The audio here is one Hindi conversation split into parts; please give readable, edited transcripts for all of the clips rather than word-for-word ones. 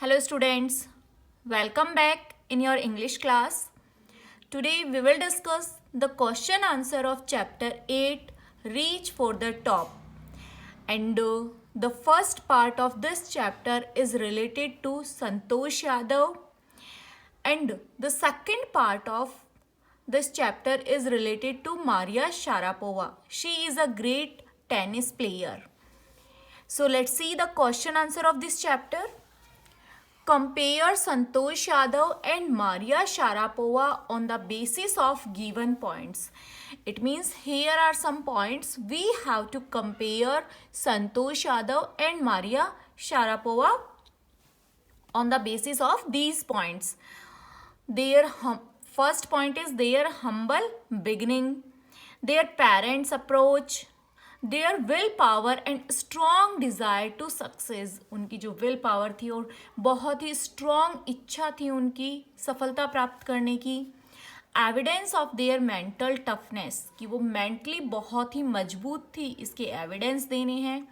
Hello students, welcome back in your English class. Today we will discuss the question answer of chapter 8 Reach for the Top. And the first part of this chapter is related to Santosh Yadav, and the second part of this chapter is related to Maria Sharapova. She is a great tennis player. So let's see the question answer of this chapter. Compare Santosh Yadav and Maria Sharapova on the basis of given points. It means here are some points we have to compare Santosh Yadav and Maria Sharapova on the basis of these points. Their first point is their humble beginning, their parents' approach, there will power and strong desire to success. उनकी जो विल पावर थी और बहुत ही स्ट्रॉन्ग इच्छा थी उनकी सफलता प्राप्त करने की. Evidence of their mental toughness, कि वो मेंटली बहुत ही मजबूत थी, इसके एविडेंस देने हैं.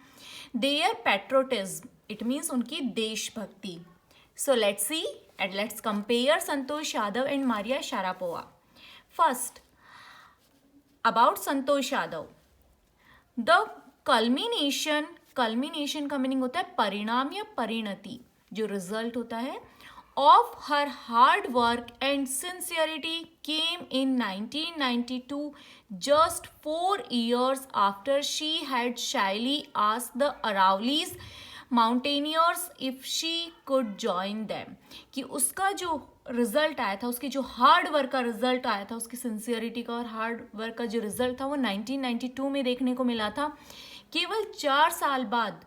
देयर पैट्रोटिज्म, इट मीन्स उनकी देशभक्ति. So let's see and let's compare Santosh Yadav and Maria Sharapova. First about Santosh Yadav. The culmination का मीनिंग होता है परिणाम या परिणति, जो रिजल्ट होता है of her hard work and sincerity came in 1992, just 4 years after she had shyly asked the Aravallis mountaineers if she could join them. कि उसका जो रिजल्ट आया था, उसकी जो हार्ड वर्क का रिजल्ट आया था, उसकी सिंसियरिटी का और हार्ड वर्क का जो रिजल्ट था वो 1992 में देखने को मिला था. केवल 4 साल बाद,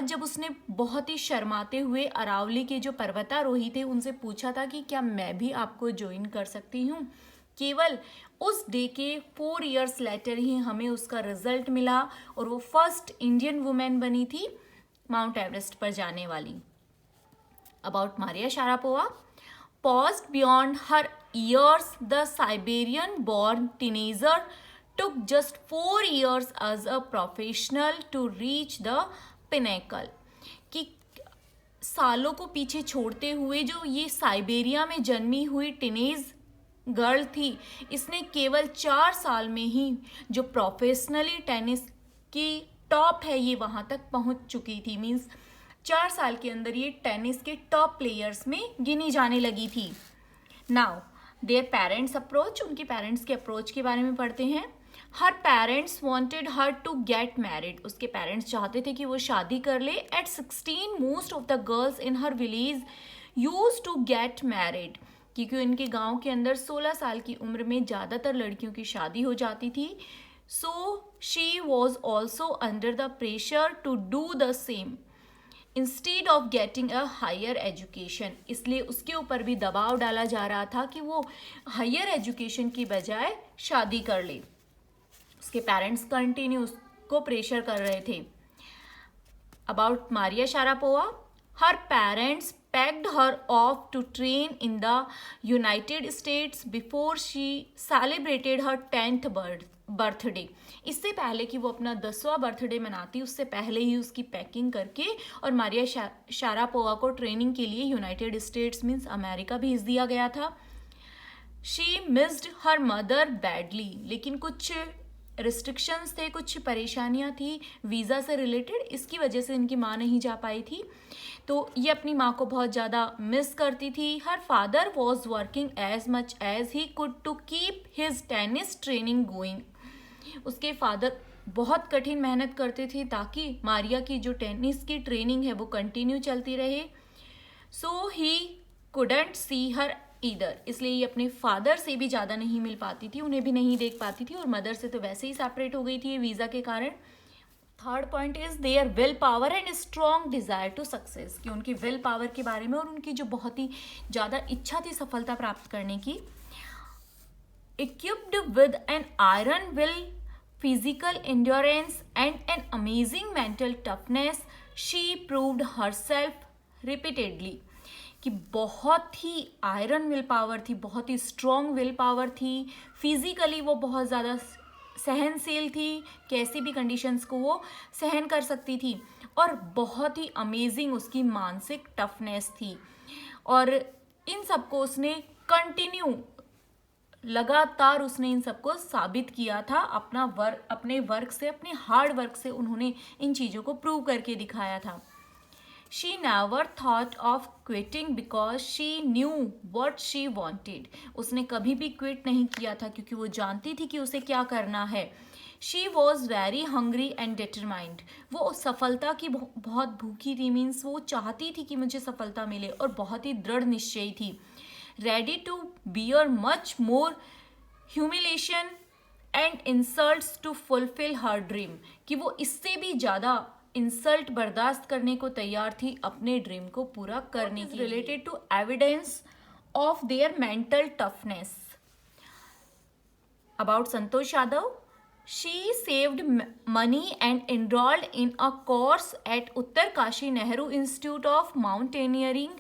जब उसने बहुत ही शर्माते हुए अरावली के जो पर्वतारोही थे उनसे पूछा था कि क्या मैं भी आपको ज्वाइन कर सकती हूँ. केवल उस डे के 4 years लेटर ही हमें उसका रिजल्ट मिला और वो फर्स्ट इंडियन वुमेन बनी थी माउंट एवरेस्ट पर जाने वाली. About Maria Sharapova, paused beyond her years, the Siberian-born teenager took just 4 years as a professional to reach the pinnacle. कि सालों को पीछे छोड़ते हुए जो ये साइबेरिया में जन्मी हुई टीनेज गर्ल थी, इसने केवल 4 साल में ही जो प्रोफेशनली टेनिस की टॉप है ये वहाँ तक पहुँच चुकी थी. मीन्स 4 साल के अंदर ये टेनिस के टॉप प्लेयर्स में गिनी जाने लगी थी. नाउ देयर पेरेंट्स अप्रोच, उनके पेरेंट्स के अप्रोच के बारे में पढ़ते हैं. Her parents wanted her to get married, उसके पेरेंट्स चाहते थे कि वो शादी कर ले. At 16 most of the girls in her village used to get married, क्योंकि उनके गांव के अंदर 16 साल की उम्र में ज़्यादातर लड़कियों की शादी हो जाती थी. So she was also under the pressure to do the same instead of getting a higher education. इसलिए उसके ऊपर भी दबाव डाला जा रहा था कि वो हायर एजुकेशन की बजाय शादी कर ले. उसके पेरेंट्स कंटिन्यू उसको प्रेशर कर रहे थे. About Maria Sharapova, her parents pegged her off to train in the United States before she celebrated her 10th birthday. इससे पहले कि वो अपना 10वां बर्थडे मनाती, उससे पहले ही उसकी पैकिंग करके और मारिया शारापोवा को ट्रेनिंग के लिए यूनाइटेड स्टेट्स मीन्स अमेरिका भेज दिया गया था. She missed her mother badly, लेकिन कुछ रिस्ट्रिक्शंस थे, कुछ परेशानियां थी वीज़ा से रिलेटेड, इसकी वजह से इनकी माँ नहीं जा पाई थी. तो ये अपनी माँ को बहुत ज़्यादा मिस करती थी. Her father was working as much as he could to keep his tennis training going. उसके फादर बहुत कठिन मेहनत करते थे ताकि मारिया की जो टेनिस की ट्रेनिंग है वो कंटिन्यू चलती रहे. सो he couldn't see her either, इसलिए ये अपने फादर से भी ज़्यादा नहीं मिल पाती थी, उन्हें भी नहीं देख पाती थी, और मदर से तो वैसे ही सेपरेट हो गई थी वीज़ा के कारण. Third point is there will power and strong desire to success, कि उनकी विल पावर के बारे में और उनकी जो बहुत ही ज़्यादा इच्छा थी सफलता प्राप्त करने की. Equipped with an iron will, physical endurance and an amazing mental toughness, she proved herself repeatedly. कि बहुत ही आयरन विल पावर थी, बहुत ही स्ट्रॉन्ग विल पावर थी. फिजिकली वो बहुत ज़्यादा सहनशील थी, कैसी भी कंडीशंस को वो सहन कर सकती थी. और बहुत ही अमेजिंग उसकी मानसिक टफनेस थी। और इन सबको उसने कंटिन्यू लगातार उसने इन सबको साबित किया था अपने वर्क से, अपने हार्ड वर्क से उन्होंने इन चीज़ों को प्रूव करके दिखाया था। She never thought of quitting because she knew what she wanted. उसने कभी भी क्विट नहीं किया था क्योंकि वो जानती थी कि उसे क्या करना है। She was very hungry and determined. वो सफलता की बहुत भूखी थी, मीन्स वो चाहती थी कि मुझे सफलता मिले, और बहुत ही दृढ़ निश्चयी थी। Ready to bear much more humiliation and insults to fulfill her dream. कि वो इससे भी ज़्यादा इंसल्ट बर्दाश्त करने को तैयार थी अपने ड्रीम को पूरा करने के लिए। Related to evidence of their mental toughness about Santosh Yadav, she saved money and enrolled in a course at Uttarkashi Nehru Institute of Mountaineering.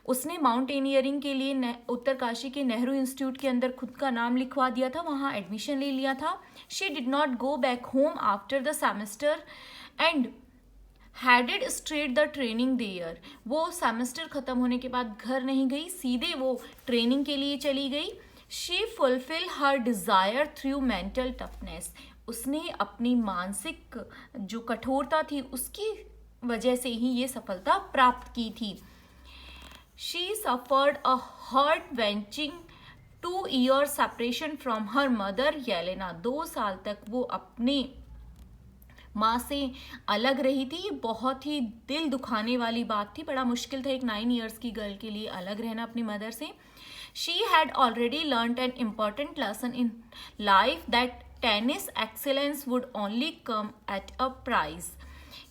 उसने माउंटेनियरिंग के लिए उत्तरकाशी के नेहरू इंस्टीट्यूट के अंदर खुद का नाम लिखवा दिया था, वहाँ एडमिशन ले लिया था। She did not go back home after the semester and headed straight the training there. वो सेमेस्टर ख़त्म होने के बाद घर नहीं गई, सीधे वो ट्रेनिंग के लिए चली गई। She fulfil her desire through mental toughness. उसने अपनी मानसिक जो कठोरता थी उसकी वजह से ही ये सफलता प्राप्त की थी। She suffered a heart wrenching 2 year separation from her mother Yelena. 2 साल तक वो अपने माँ से अलग रही थी। ये बहुत ही दिल दुखाने वाली बात थी, बड़ा मुश्किल था एक 9 years की गर्ल के लिए अलग रहना अपनी मदर से। She had already learned an important lesson in life that tennis excellence would only come at a price.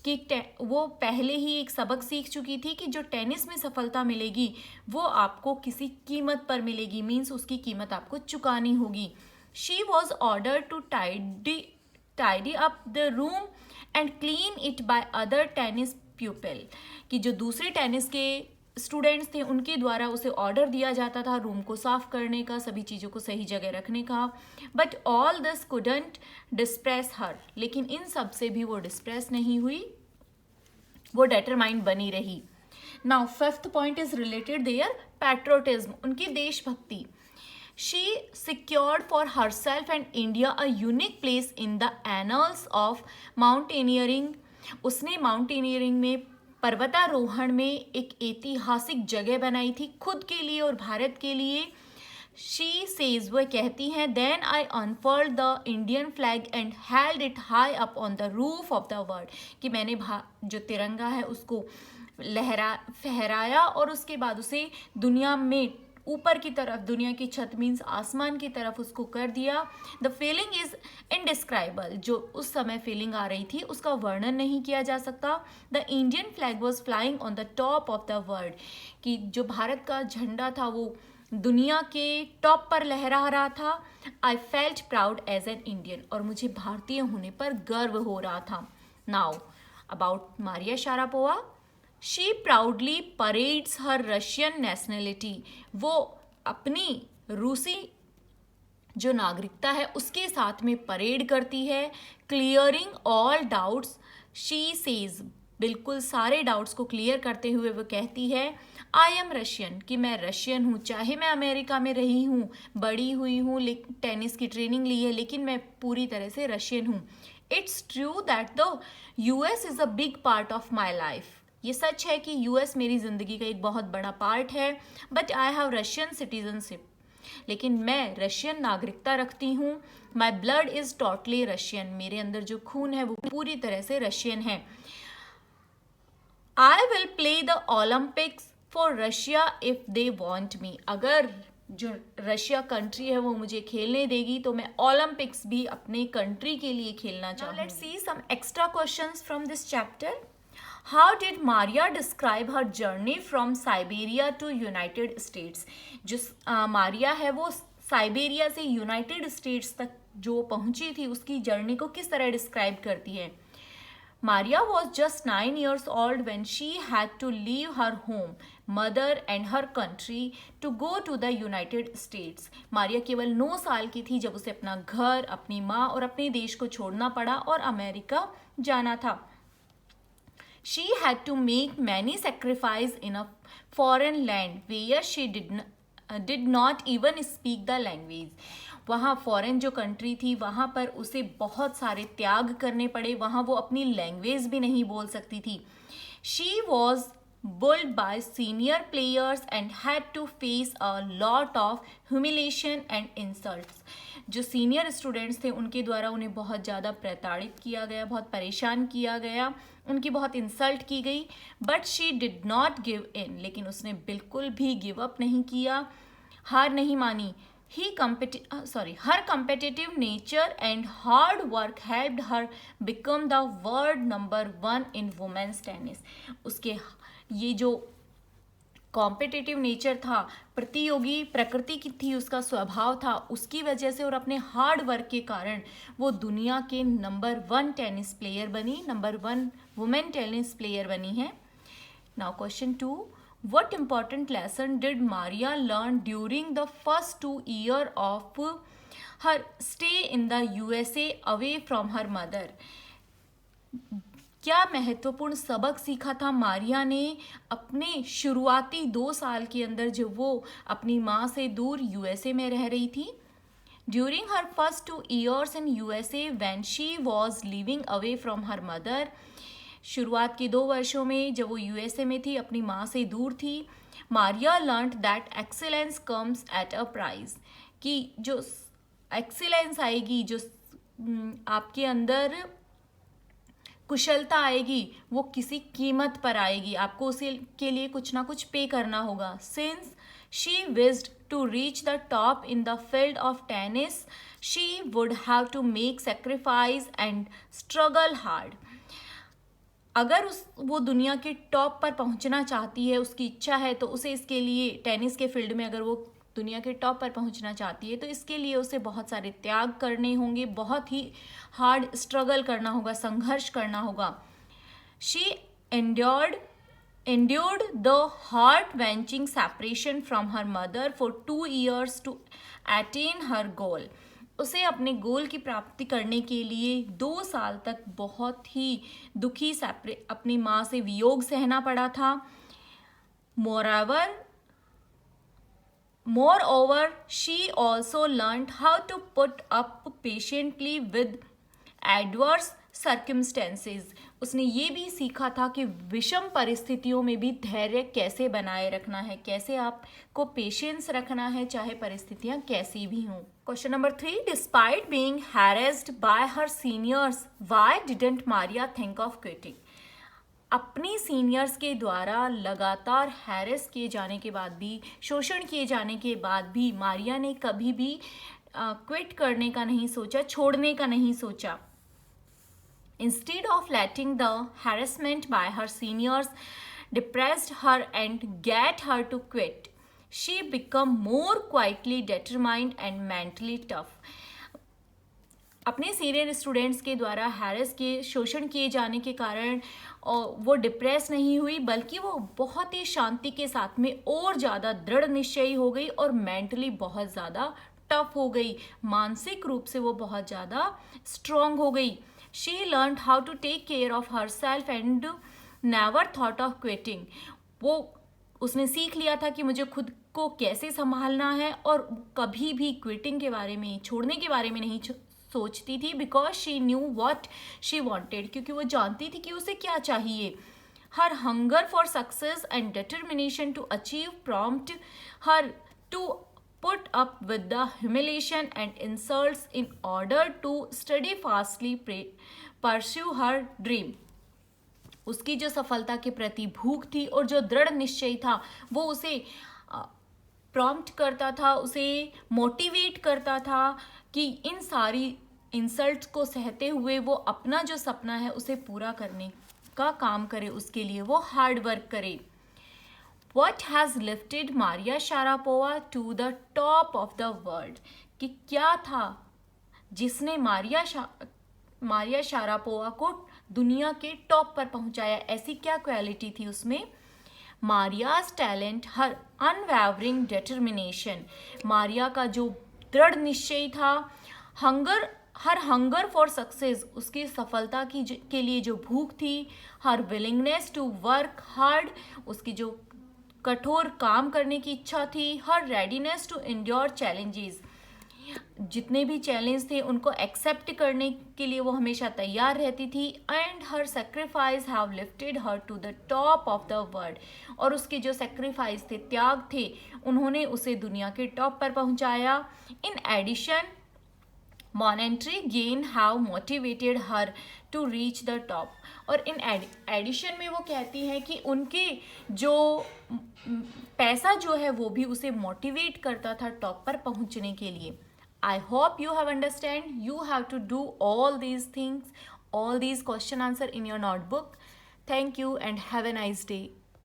कि वो पहले ही एक सबक सीख चुकी थी कि जो टेनिस में सफलता मिलेगी वो आपको किसी कीमत पर मिलेगी, मीन्स उसकी कीमत आपको चुकानी होगी। She was order to tidy up the room and clean it by other tennis pupil। कि जो दूसरे टेनिस के स्टूडेंट्स थे उनके द्वारा उसे ऑर्डर दिया जाता था रूम को साफ करने का, सभी चीज़ों को सही जगह रखने का। बट ऑल दिस कुडंट डिस्प्रेस हर। लेकिन इन सब से भी वो डिस्प्रेस नहीं हुई, वो डेटरमाइंड बनी रही। Now 5th point is related their patriotism, उनकी देशभक्ति। She secured for herself and India a unique place in the annals of mountaineering। उसने माउंटेनियरिंग में, पर्वतारोहण में एक ऐतिहासिक जगह बनाई थी खुद के लिए और भारत के लिए। She says, वह कहती हैं, Then I unfurled the Indian flag and held it high up on the roof of the world। कि मैंने जो तिरंगा है उसको फहराया और उसके बाद उसे दुनिया में ऊपर की तरफ, दुनिया की छत मीन्स आसमान की तरफ उसको कर दिया। The feeling is indescribable. जो उस समय फीलिंग आ रही थी उसका वर्णन नहीं किया जा सकता। The Indian flag was flying on the top of the world. कि जो भारत का झंडा था वो दुनिया के टॉप पर लहरा रहा था। I felt proud as an Indian. और मुझे भारतीय होने पर गर्व हो रहा था। Now about Maria Sharapova, she proudly parades her Russian nationality. वो अपनी रूसी जो नागरिकता है उसके साथ में परेड करती है। Clearing all doubts, she says, बिल्कुल सारे डाउट्स को क्लियर करते हुए वो कहती है, आई एम रशियन, कि मैं रशियन हूँ। चाहे मैं अमेरिका में रही हूँ, बड़ी हुई हूँ, टेनिस की ट्रेनिंग ली है, लेकिन मैं पूरी तरह से रशियन हूँ। It's true that the US is a big part of my life. ये सच है कि US मेरी ज़िंदगी का एक बहुत बड़ा पार्ट है। But I have Russian citizenship, लेकिन मैं रशियन नागरिकता रखती हूँ। My blood is totally Russian, मेरे अंदर जो खून है वो पूरी तरह से रशियन है। I will play the Olympics for Russia if they want me. अगर जो रशिया कंट्री है वो मुझे खेलने देगी तो मैं ओलंपिक्स भी अपने कंट्री के लिए खेलना चाहूँगी। Let's see some extra questions from this chapter. How did Maria describe her journey from Siberia to United States? जो मारिया है वो साइबेरिया से यूनाइटेड स्टेट्स तक जो पहुंची थी उसकी जर्नी को किस तरह डिस्क्राइब करती है। Maria was just 9 years old when she had to leave her home, mother and her country to go to the United States। Maria केवल 9 साल की थी जब उसे अपना घर, अपनी माँ और अपने देश को छोड़ना पड़ा और अमेरिका जाना था। She had to make many sacrifices in a foreign land where she did not even speak the language. वहाँ फॉरेन जो कंट्री थी वहाँ पर उसे बहुत सारे त्याग करने पड़े, वहाँ वो अपनी लैंग्वेज भी नहीं बोल सकती थी. She was bullied by senior players and had to face a lot of humiliation and insults. जो सीनियर स्टूडेंट्स थे उनके द्वारा उन्हें बहुत ज़्यादा प्रताड़ित किया गया, बहुत परेशान किया गया, उनकी बहुत इंसल्ट की गई. But she did not give in, लेकिन उसने बिल्कुल भी गिव अप नहीं किया, हार नहीं मानी. Her competitive nature and hard work helped her become the world number 1 in women's tennis. उसके ये जो कॉम्पिटिटिव नेचर था, प्रतियोगी प्रकृति की थी, उसका स्वभाव था, उसकी वजह से और अपने हार्ड वर्क के कारण वो दुनिया के नंबर 1 टेनिस प्लेयर बनी, नंबर 1 वुमेन टेनिस प्लेयर बनी है. Now question 2. What important lesson did Maria learn during the first 2 years of her stay in the USA away from her mother? क्या महत्वपूर्ण सबक सीखा था मारिया ने अपने शुरुआती 2 साल के अंदर जब वो अपनी माँ से दूर यूएसए में रह रही थी? During her first 2 years in USA when she was living away from her mother, शुरुआत के 2 वर्षों में जब वो यूएसए में थी, अपनी माँ से दूर थी, Maria learned that excellence comes at a price. कि जो एक्सीलेंस आएगी, जो आपके अंदर कुशलता आएगी, वो किसी कीमत पर आएगी, आपको उसे के लिए कुछ ना कुछ पे करना होगा. Since she wished to reach the top in the field of tennis, she would have to make sacrifice and struggle hard. अगर वो दुनिया के टॉप पर पहुंचना चाहती है, उसकी इच्छा है, तो उसे इसके लिए टेनिस के फील्ड में अगर वो दुनिया के टॉप पर पहुंचना चाहती है तो इसके लिए उसे बहुत सारे त्याग करने होंगे, बहुत ही हार्ड स्ट्रगल करना होगा, संघर्ष करना होगा. She endured the heart-wrenching separation from her mother for 2 years to attain her goal. उसे अपने गोल की प्राप्ति करने के लिए 2 साल तक बहुत ही दुखी अपनी माँ से वियोग सहना पड़ा था. Moreover, she also learned how to put up patiently with adverse circumstances. उसने ये भी सीखा था कि विषम परिस्थितियों में भी धैर्य कैसे बनाए रखना है, कैसे आपको पेशेंस रखना है चाहे परिस्थितियां कैसी भी हों. Question number 3. Despite being harassed bye her seniors, why didn't Maria think of quitting? अपनी सीनियर्स के द्वारा लगातार हैरेस किए जाने के बाद भी, शोषण किए जाने के बाद भी मारिया ने कभी भी क्विट करने का नहीं सोचा, छोड़ने का नहीं सोचा. Instead of letting the harassment by her seniors depress her and get her to quit, she became more quietly determined and mentally tough. अपने सीनियर स्टूडेंट्स के द्वारा हैरेस के शोषण किए जाने के कारण वो डिप्रेस नहीं हुई, बल्कि वो बहुत ही शांति के साथ में और ज़्यादा दृढ़ निश्चयी हो गई और मेंटली बहुत ज़्यादा टफ हो गई, मानसिक रूप से वो बहुत ज़्यादा स्ट्रॉन्ग हो गई. She learned how to take care of herself and never thought of quitting. वो उसने सीख लिया था कि मुझे खुद को कैसे संभालना है और कभी भी क्विटिंग के बारे में, छोड़ने के बारे में नहीं सोचती थी. Because she knew what she wanted, क्योंकि वो जानती थी कि उसे क्या चाहिए. Her hunger for success and determination to achieve prompted her to put up with the humiliation and insults in order to steadfastly pursue her dream. उसकी जो सफलता के प्रति भूख थी और जो दृढ़ निश्चय था वो उसे प्रॉम्प्ट करता था, उसे मोटिवेट करता था कि इन सारी इंसल्ट्स को सहते हुए वो अपना जो सपना है उसे पूरा करने का काम करे, उसके लिए वो हार्ड वर्क करे. What has lifted Maria Sharapova to the top of the world? कि क्या था जिसने मारिया शारापोवा को दुनिया के टॉप पर पहुंचाया? ऐसी क्या क्वालिटी थी उसमें? मारियाज टैलेंट, हर अनवैवरिंग डिटर्मिनेशन, मारिया का जो दृढ़ निश्चय था, hunger her hunger for success, उसकी सफलता के लिए जो भूख थी, हर विलिंगनेस टू वर्क हार्ड, उसकी जो कठोर काम करने की इच्छा थी, हर रेडीनेस टू एंड्योर चैलेंजेस, जितने भी चैलेंज थे उनको एक्सेप्ट करने के लिए वो हमेशा तैयार रहती थी, and her sacrifice have lifted her to the top of the world, और उसके जो सेक्रीफाइस थे, त्याग थे, उन्होंने उसे दुनिया के टॉप पर पहुंचाया. In addition monetary gain have motivated her to reach the top. और इन एडिशन में वो कहती हैं कि उनके जो पैसा जो है वो भी उसे मोटिवेट करता था टॉप पर पहुंचने के लिए. I hope you have understand. You have to do all these things, all these question answer in your notebook. Thank you and have a nice day.